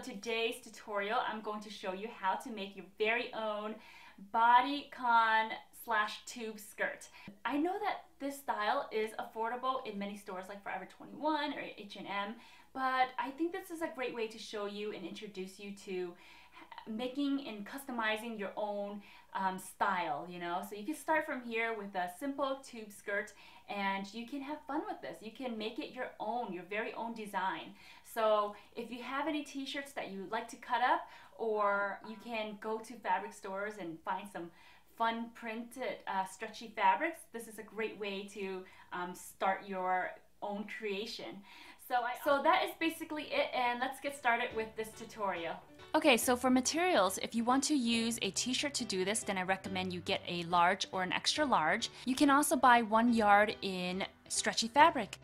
today's tutorial, I'm going to show you how to make your very own bodycon / tube skirt. I know that this style is affordable in many stores like Forever 21 or H&M, but I think this is a great way to show you and introduce you to making and customizing your own style, you know. So you can start from here with a simple tube skirt and you can have fun with this. You can make it your own, your very own design. So if you have any t-shirts that you would like to cut up, or you can go to fabric stores and find some fun printed stretchy fabrics, this is a great way to start your own creation. So that is basically it, and let's get started with this tutorial. Okay, so for materials, if you want to use a t-shirt to do this, then I recommend you get a large or an extra large. You can also buy 1 yard in stretchy fabric.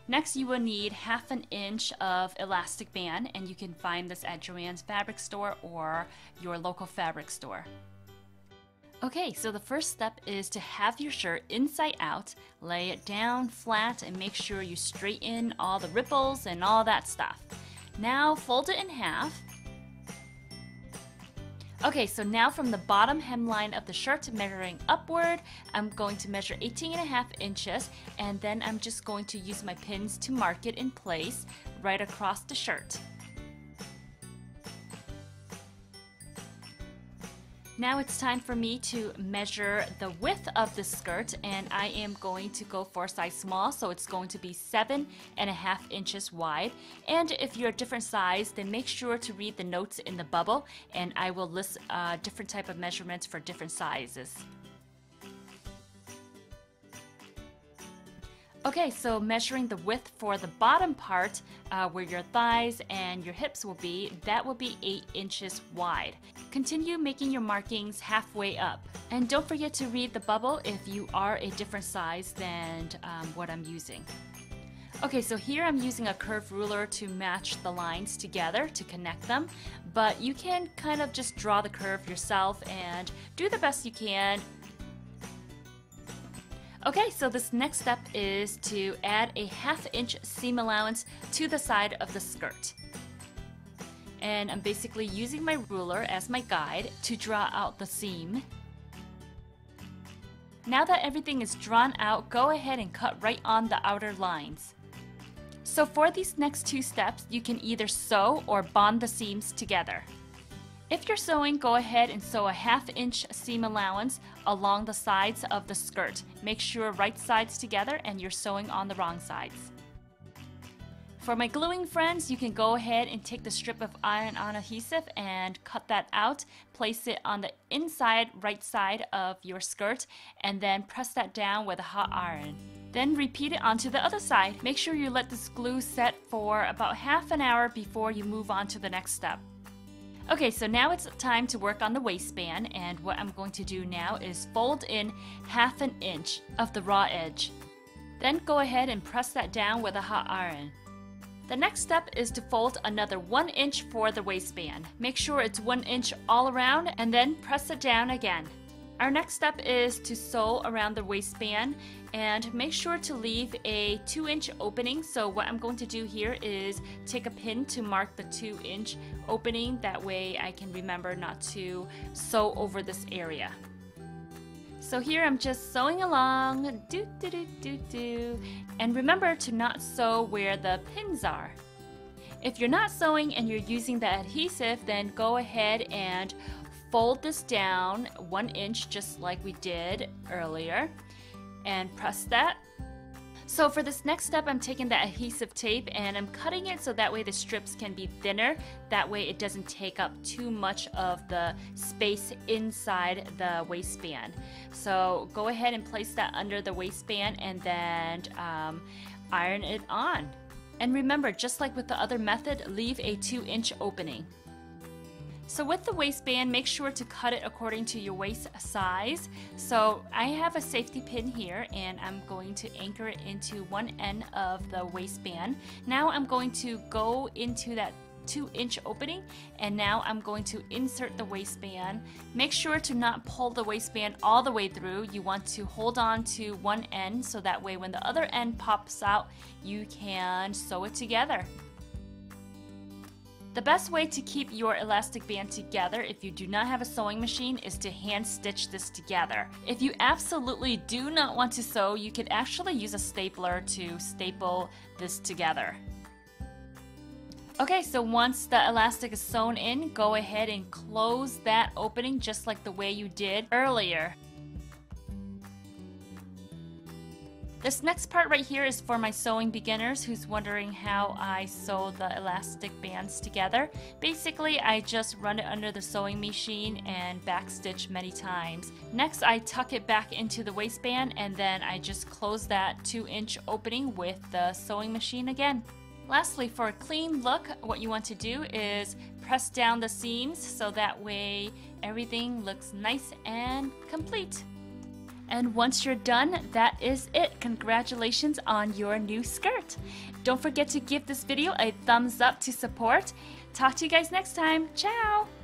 Next, you will need 1/2 inch of elastic band, and you can find this at Joann's fabric store or your local fabric store. Okay, so the first step is to have your shirt inside out, lay it down flat, and make sure you straighten all the ripples and all that stuff. Now fold it in half. Okay, so now from the bottom hemline of the shirt, measuring upward, I'm going to measure 18.5 inches, and then I'm just going to use my pins to mark it in place right across the shirt. Now it's time for me to measure the width of the skirt, and I am going to go for a size small, so it's going to be 7.5 inches wide. And if you're a different size, then make sure to read the notes in the bubble, and I will list different type of measurements for different sizes. Okay, so measuring the width for the bottom part, where your thighs and your hips will be, that will be 8 inches wide. Continue making your markings halfway up. And don't forget to read the bubble if you are a different size than what I'm using. Okay, so here I'm using a curved ruler to match the lines together to connect them, but you can kind of just draw the curve yourself and do the best you can. Okay, so this next step is to add a 1/2 inch seam allowance to the side of the skirt. And I'm basically using my ruler as my guide to draw out the seam. Now that everything is drawn out, go ahead and cut right on the outer lines. So for these next 2 steps, you can either sew or bond the seams together. If you're sewing, go ahead and sew a 1/2 inch seam allowance along the sides of the skirt. Make sure right sides together and you're sewing on the wrong sides. For my gluing friends, you can go ahead and take the strip of iron-on adhesive and cut that out. Place it on the inside right side of your skirt and then press that down with a hot iron. Then repeat it onto the other side. Make sure you let this glue set for about ½ an hour before you move on to the next step. Okay, so now it's time to work on the waistband, and what I'm going to do now is fold in 1/2 inch of the raw edge. Then go ahead and press that down with a hot iron. The next step is to fold another 1 inch for the waistband. Make sure it's 1 inch all around and then press it down again. Our next step is to sew around the waistband, and make sure to leave a 2 inch opening. So what I'm going to do here is take a pin to mark the 2 inch opening. That way I can remember not to sew over this area. So here I'm just sewing along, and remember to not sew where the pins are. If you're not sewing and you're using the adhesive, then go ahead and fold this down 1 inch just like we did earlier and press that. So for this next step, I'm taking the adhesive tape and I'm cutting it so that way the strips can be thinner. That way it doesn't take up too much of the space inside the waistband. So go ahead and place that under the waistband and then iron it on. And remember, just like with the other method, leave a 2 inch opening. So with the waistband, make sure to cut it according to your waist size. So I have a safety pin here and I'm going to anchor it into one end of the waistband. Now I'm going to go into that 2 inch opening, and now I'm going to insert the waistband. Make sure to not pull the waistband all the way through. You want to hold on to one end so that way when the other end pops out, you can sew it together. The best way to keep your elastic band together if you do not have a sewing machine is to hand stitch this together. If you absolutely do not want to sew, you could actually use a stapler to staple this together. Okay, so once the elastic is sewn in, go ahead and close that opening just like the way you did earlier. This next part right here is for my sewing beginners who's wondering how I sew the elastic bands together. Basically, I just run it under the sewing machine and backstitch many times. Next, I tuck it back into the waistband and then I just close that 2-inch opening with the sewing machine again. Lastly, for a clean look, what you want to do is press down the seams so that way everything looks nice and complete. And once you're done, that is it. Congratulations on your new skirt. Don't forget to give this video a thumbs up to support. Talk to you guys next time. Ciao!